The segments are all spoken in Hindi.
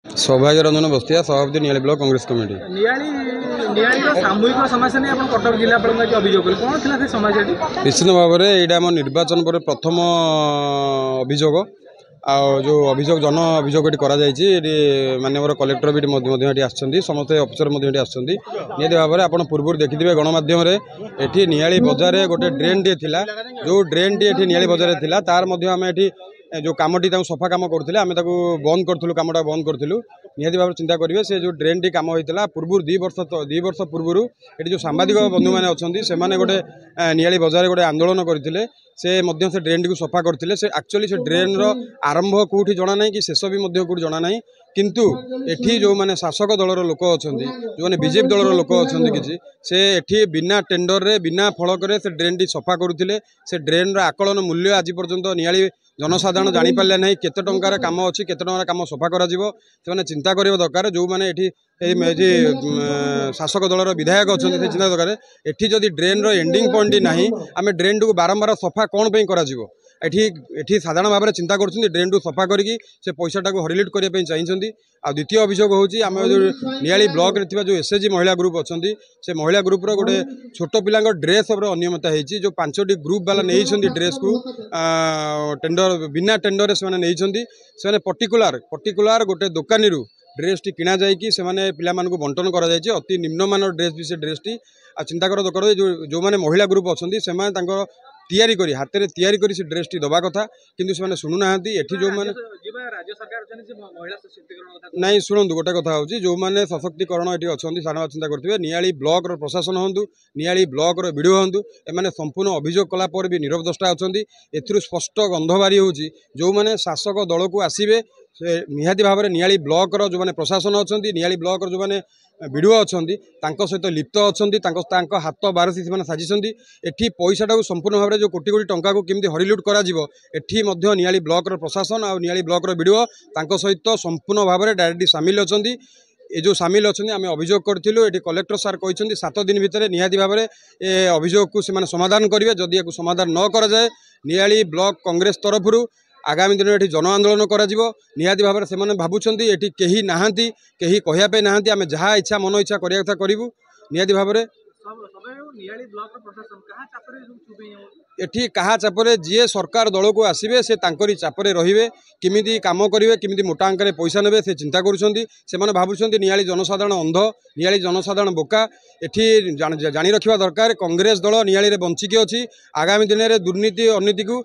सौभाग्य रंजन बस्तिया सभापति नियाली ब्लॉक कांग्रेस कमिटी सामूहिक समस्या नहीं आप कटक जिला अभियोग कौन थी समस्या निश्चित भाव में यहाँ आम निर्वाचन पर प्रथम अभियोग जो अभियोग जन अभियोग ये माननीय कलेक्टर भी आसछन्ती समस्त अफिसर निहती भाव में आप पूर्व देखिथे गणमाध्यम ये नियाली बजार गोटे ड्रेन टे थिला जो ड्रेन टी ये नियाली बजार थिला तार आम ये जो कमटी सफा कम करते आम बंद करूँ कमटा बंद करूँ निहती भाव चिंता करेंगे से जो ड्रेन टी कम होता पूर्व 2 वर्ष पूर्व ये जो सांबादिक बंधु मैंने अच्छा से गोटे नियाली बजार गोटे आंदोलन करते से ड्रेन टी सफा करते एक्चुअली से ड्रेन आरंभ कौटी जना ना कि शेष भी कौटी जना ना किंतु एठी जो माने शासक दलर लोक अच्छा जो मैंने बीजेपी दलर लोक अच्छा कि से एठी बिना टेंडर रे बिना फलक से ड्रेन टी सफा करुले से ड्रेन आकलन मूल्य आज पर्यंत नियाली जनसाधारण जापारे ना केते टंकार काम अच्छी केते टंकार काम सफा कर चिंता करवा दरकार जो मैंने ये शासक दलर विधायक अच्छा चिंता दरकार एठी जदि ड्रेन एंडिंग पॉइंट ना आम ड्रेन टू बारंबार सफा कौन पर कर साधारण भाव में चिंता कर ड्रेन टू सफा करके पैसा हरिलिट करने चाहिए। आ द्वितीय अभियोग हूँ आम जो नियाली ब्लॉक रे जो एसएचजी महिला ग्रुप अच्छा से महिला ग्रुप गोटे छोट पिला ड्रेस अनियमितता होती जो 5टी ग्रुप वाला नहीं ड्रेस को टेंडर बिना टेंडर से पर्टिकुलर गोटे दोकानी ड्रेस टी किणा जाने पिला बंटन कर अति निम्नमान ड्रेस भी से ड्रेस टी चिंता कर दरकार जो मैंने महिला ग्रुप अच्छा से तैयारी करी हाथ में तैयारी करी से ड्रेस टी दबा कथा किंतु से शुणुना एठी जो मैंने नहीं शुणु गोटे कथा हूँ जो मैंने सशक्तिकरण ये अच्छा सारा चिंता करेंगे नियाली ब्लॉक प्रशासन हूँ नियाली ब्लॉक वीडियो हूँ एम संपूर्ण अभियोग कलापर भी नीरव द्रष्टा अच्छा स्पष्ट गंध बारी हो जो मैंने शासक दल को आसवे निहाती भाव में नियाली ब्लॉक जो मैंने प्रशासन अच्छा नियाली ब्लॉक जो मैंने वीडियो अच्छा सहित लिप्त अच्छा हाथ बारसी से साजिशंती एठी पैसाटा को संपूर्ण भाव में जो कोटी कोटी टंका को केमती हरिलुट करी नियाली ब्लॉक प्रशासन और नियाली ब्लॉक वीडियो सहित संपूर्ण भाव में डायरेक्टली सामिल अच्छा ये जो सामिल अच्छा आम अभियोग करूँ ये कलेक्टर सार कहते 7 दिन भितर निहाती भाव में ये अभियोग को समाधान करेंगे जदि या समाधान न कराए नियाली ब्लॉक कांग्रेस तरफ आगामी दिन में जन आंदोलन निहाती भाव में से भावुं ये कहीं नहांती कहीं कहवाई नहांती आम जहाँ इच्छा मन इच्छा करिया कथा करूँ निहाती भाव में एठी कहा चापरे जी सरकार दल को आसवे से चापरे रे किमिति काम करेंगे किमिति मोटा अंक पैसा ने से चिंता करुँच भावुं नियाली जनसाधारण अंध नियाली जनसाधारण बोका एठी जानी रखा दरकार कांग्रेस दल नियाली बंचिकी अच्छी आगामी दिन में दुर्नीति अनिति को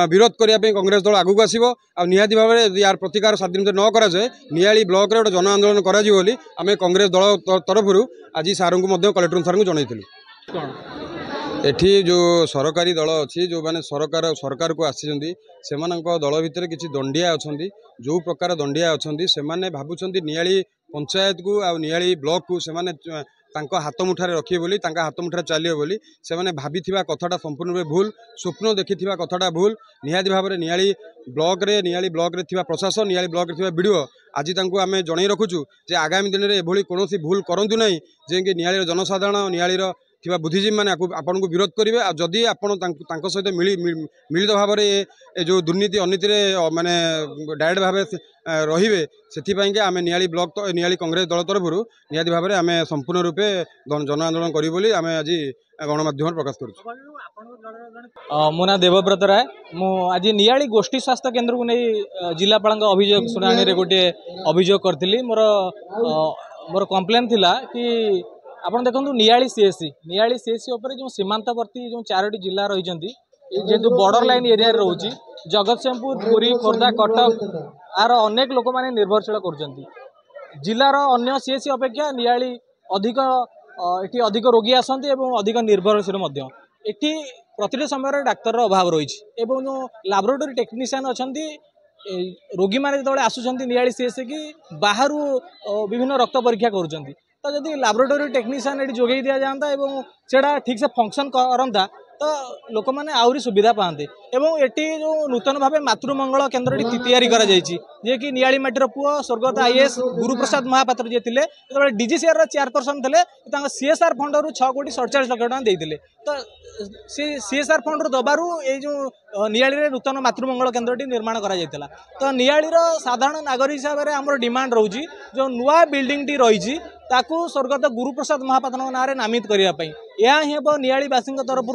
विरोध करने कांग्रेस दल आगू आसो निहाती भाव में यार प्रतिकार 7 दिन न कराए नियाली ब्लॉक रे जन आंदोलन करें कांग्रेस दल तरफ आज सार को कलेक्टर सार को जनइलु एठी जो सरकारी दल अच्छी जो मैंने सरकार को आसी दल भितर किसी दंडिया अच्छा जो प्रकार दंडिया अच्छा से भावुं नियाली पंचायत को आ नियाली ब्लॉक को से हाथ मुठारे रखिए बोली हाथ मुठारे चलिए बोली से भाभी कथाटा संपूर्ण रूप भूल स्वप्न देखि कथाटा भूल निहाती भाव में नियाली ब्लॉक रे प्रशासन नियाली ब्लॉक रे वीडियो आज आम जन रखुचु जे आगामी दिन में एभली कौन भूल करूँ ना जे कि नियाली जनसाधारण नियाली बुद्धिजीवी मैंने आपन को विरोध करेंगे आ जदि आपन सहित मिलित भाव में जो दुर्नीति अनिति माने डायरेक्ट भाव रे से आम नियाली ब्लॉक नियाली कांग्रेस दल तरफ निहाती भाव में आम संपूर्ण रूपे जन आंदोलन करूँ आम आज गणमाध्यम प्रकाश करूँ। मो ना देवव्रत राय आज नियाली गोष्ठी स्वास्थ्य केन्द्र को नहीं जिलापाल अभियोग शुणाणी गोटे अभियोग करी मोर कम्प्लेन थिला कि आपन देखो नियाली सीएससी उपर जो सीमांतवर्ती जो 4टी जिला रही जेहेतु बॉर्डर लाइन एरिया रोचे जगतसिंहपुर पुरी खोर्धा कटक आर अनेक लोक मैंने निर्भरशील कर जिलार अन्य सीएससी अपेक्षा नियाली अधिक रोगी आसती अधिक निर्भरशील एटी प्रति समय डाक्तर अभाव रही जो लैबोरेटरी टेक्नीशियन अच्छा रोगी मैंने जो आसुँच नियाली सीएससी की बाहर विभिन्न रक्त परीक्षा करुँच तो जब लैबोरेटरी टेक्नीशियन ये जोगे दि जाता है से ठीक से फंक्शन करता तो लोक मैंने आहरी सुविधा पाते एवं एटी जो नूतन भाव मातृमंगल केन्द्र तैयारी करा जे कि नियाली माटीर पुओ स्वर्गत आईएएस गुरुप्रसाद महापात्र जी थे जो डीजीसीआर चेयरपर्सन थे सीएसआर फंड रु 6 कोटी 47 लाख टका देते तो सीएसआर फंड रु दबारू ये जो नियाली नूतन मातृमंगल केन्द्रटी निर्माण करा तो नियालीर साधारण नागरिक हिसाब से आम डिमांड रोची जो नुआ बिल्डिंग टी रही ताकू स्वर्गत गुरुप्रसाद महापात्र नाँ नामित करने यह ही हम नियालीवासी तरफ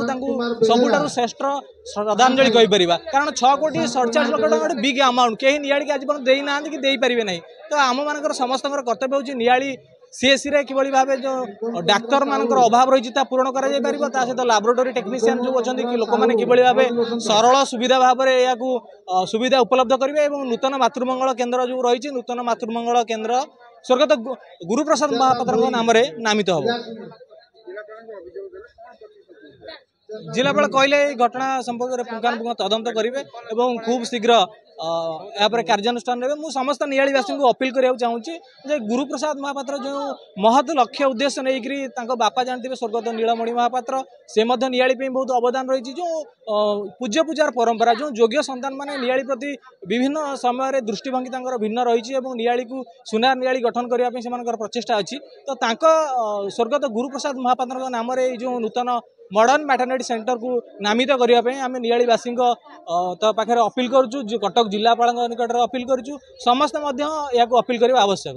सबुठ श्रेष्ठ श्रद्धांजलि कहीपर कारण 6 कोटी 47 लाख टका गोटे बिग अमाउंट कहीं नियाली आज देना कि देपारे ना तो आम मान समस्त कर्तव्य हूँ नियाली सीएससी रे किभली भाबे जो डाक्तर मानकर अभाव रही पूरण करा जाय परिबो ता सहित लैबोरेटरी टेक्नीशियन जो अछंती कि लोक माने किभली भाबे सरल सुविधा भाव में याकू सुविधा उपलब्ध करिवे एवं नूतन मातृमंगल केन्द्र जो रही नूतन मातृमंगल केन्द्र स्वर्गत गुरुप्रसाद महापात्र नाम नामित हम जिलापाल कहले घटना संपर्क में पुंखानुपुंख तदंत करेंगे और खूब शीघ्र यापर कार्यानुष्ठान ने मुझे समस्त नियालीवासी को अपील करने चाहूँगी जे गुरुप्रसाद महापात्र जो महत लक्ष्य उद्देश्य नहीं बापा जानते स्वर्गत नीलमणि महापात्र से नियाली बहुत अवदान रही जो पूज्य पूजार परंपरा जो योग्य संतान माने नियाली प्रति विभिन्न समय दृष्टिभंगी भिन्न रही नियाली को सुनार नियाली गठन करने से प्रचेषा अच्छी तो स्वर्गत गुरुप्रसाद महापात्र नाम जो नूतन मॉडर्न मैटरनिटी सेंटर को नामित करने आम नियालीवासी तो पाखे अपील करुँ कटक जिलापाल निकट अपील करुँ समस्त अपील करने आवश्यक।